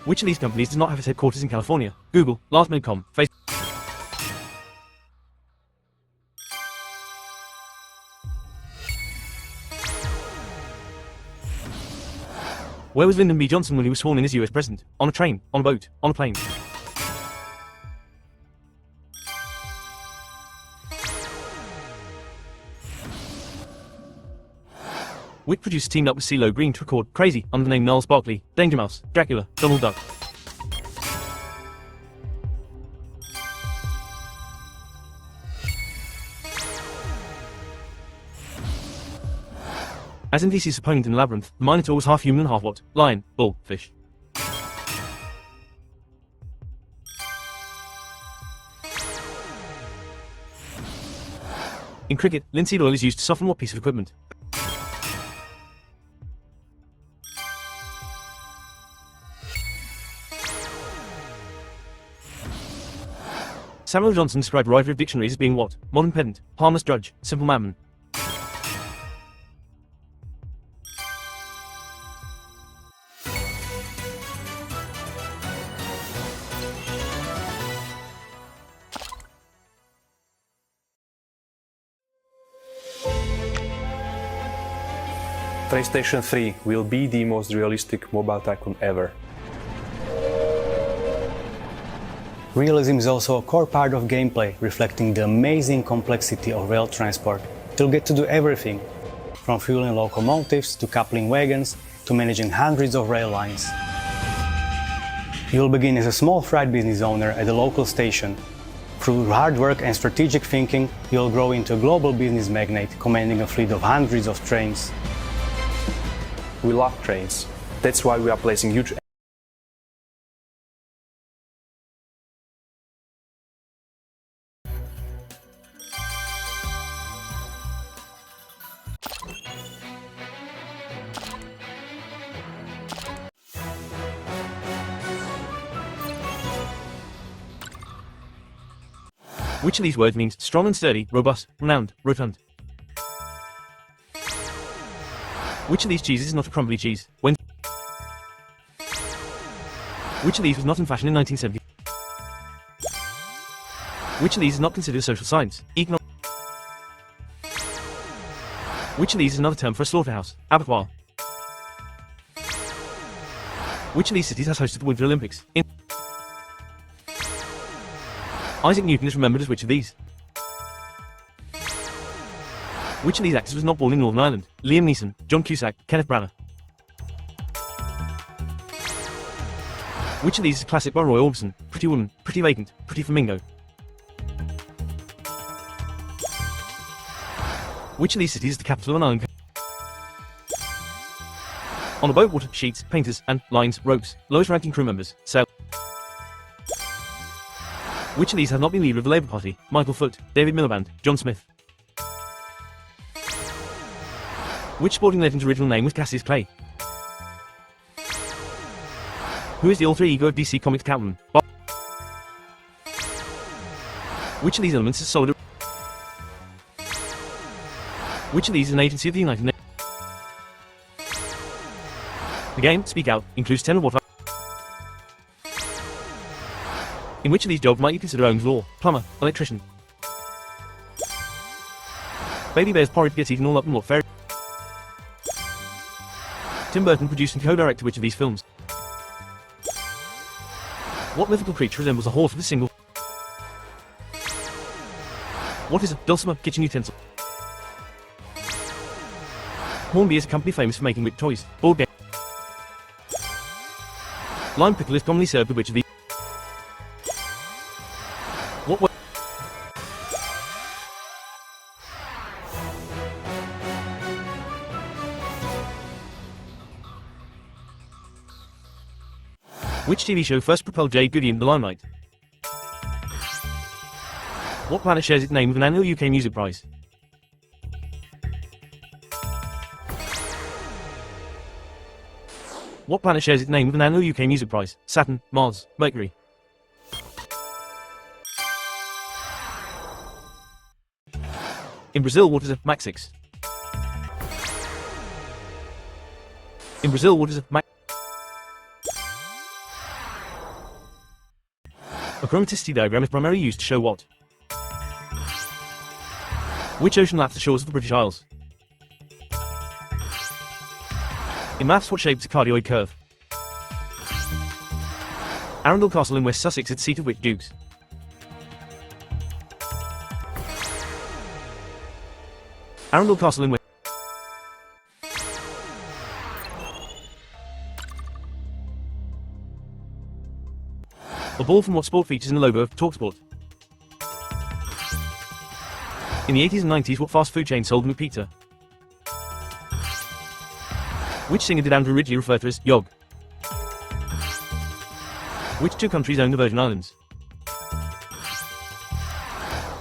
Which of these companies does not have its headquarters in California? Google, Last.com, Facebook. Where was Lyndon B. Johnson when he was sworn in as US President? On a train, on a boat, on a plane. Which producer teamed up with CeeLo Green to record Crazy under the name Gnarls Barkley, Danger Mouse, Dracula, Donald Duck? As in Theseus' opponent in the Labyrinth, the Minotaur was half human and half what? Lion, bull, fish. In cricket, linseed oil is used to soften what piece of equipment? Samuel Johnson described writer of dictionaries as being what? Modern pedant, harmless drudge, simple madman. PlayStation 3 will be the most realistic mobile tycoon ever. Realism is also a core part of gameplay, reflecting the amazing complexity of rail transport. You'll get to do everything, from fueling locomotives to coupling wagons to managing hundreds of rail lines. You'll begin as a small freight business owner at a local station. Through hard work and strategic thinking, you'll grow into a global business magnate, commanding a fleet of hundreds of trains. We love trains. That's why we are placing huge Which of these words means strong and sturdy, robust, renowned, rotund? Which of these cheeses is not a crumbly cheese? When? Which of these was not in fashion in 1970? Which of these is not considered a social science? Economic. Which of these is another term for a slaughterhouse? Abattoir. Which of these cities has hosted the Winter Olympics? Isaac Newton is remembered as which of these? Which of these actors was not born in Northern Ireland? Liam Neeson, John Cusack, Kenneth Branagh. Which of these is a classic by Roy Orbison? Pretty Woman, Pretty Vacant, Pretty Flamingo. Which of these cities is the capital of an island? On a boat, water, sheets, painters, and lines, ropes. Lowest ranking crew members, sail. Which of these has not been leader of the Labour Party? Michael Foot, David Miliband, John Smith. Which sporting legend's original name was Cassius Clay? Who is the alter ego of DC Comics Catwoman? Which of these elements is solid? Which of these is an agency of the United Nations? The game, Speak Out, includes 10 of what? In which of these jobs might you consider Ohm's law? Plumber, electrician. Baby Bear's porridge gets eaten all up in what fairy? Tim Burton produced and co-directed which of these films? What mythical creature resembles a horse with a single? What is a dulcimer kitchen utensil? Hornby is a company famous for making which toys? Board game. Lime pickle is commonly served with which of these? What? Which TV show first propelled Jade Goody in the limelight? What planet shares its name with an annual UK Music Prize? What planet shares its name with an annual UK Music Prize? Saturn, Mars, Mercury. In Brazil, what is a Mach 6? In Brazil, what is a Mach? chromaticity diagram is primarily used to show what? Which ocean laps the shores of the British Isles? In maths, what shape is a cardioid curve? Arundel Castle in West Sussex is the seat of which dukes? Arundel Castle in West. A ball from what sport features in the logo of TalkSport? In the 80s and 90s, what fast food chain sold McPizza? Which singer did Andrew Ridgeley refer to as Yog? Which two countries own the Virgin Islands?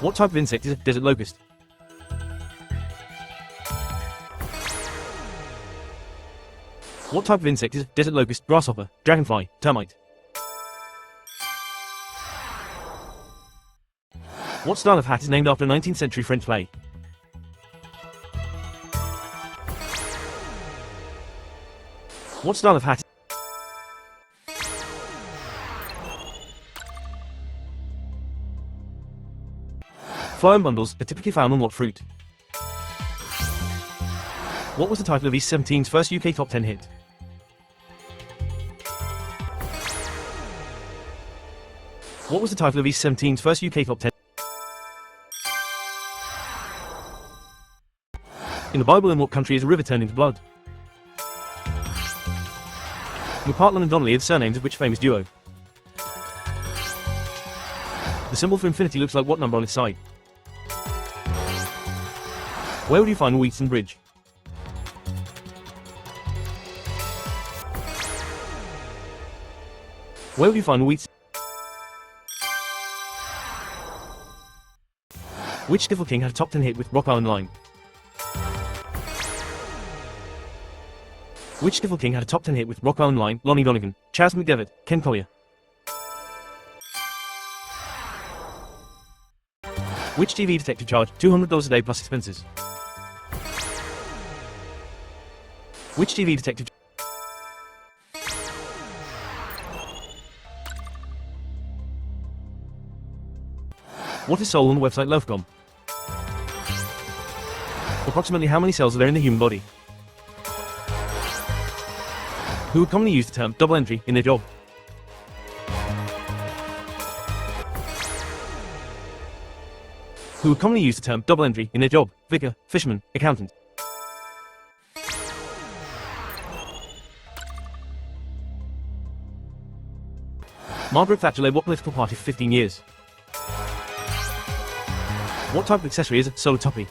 What type of insect is a desert locust? What type of insect is a desert locust, grasshopper, dragonfly, termite? What style of hat is named after a 19th century French play? What style of hat? Phloem bundles are typically found on what fruit? What was the title of East 17's first UK top 10 hit? What was the title of East 17's first UK top 10? In the Bible, in what country is a river turned into blood? McPartland and Donnelly are the surnames of which famous duo? The symbol for infinity looks like what number on its side? Where would you find Wheaton Bridge? Where would you find Wheaton? Which Skiffle King had a top 10 hit with Rock Island Line? Which Skiffle King had a top 10 hit with Rock Island Line, Lonnie Donegan, Chas McDevitt, Ken Collier? Which TV detective charged $200 a day plus expenses? Which TV detective? What is sold on the website Loaf.com? Approximately how many cells are there in the human body? Who would commonly use the term double entry in their job? Who would commonly use the term double entry in their job? Vicar, fisherman, accountant. Margaret Thatcher led what political party for 15 years? What type of accessory is a solar toppy?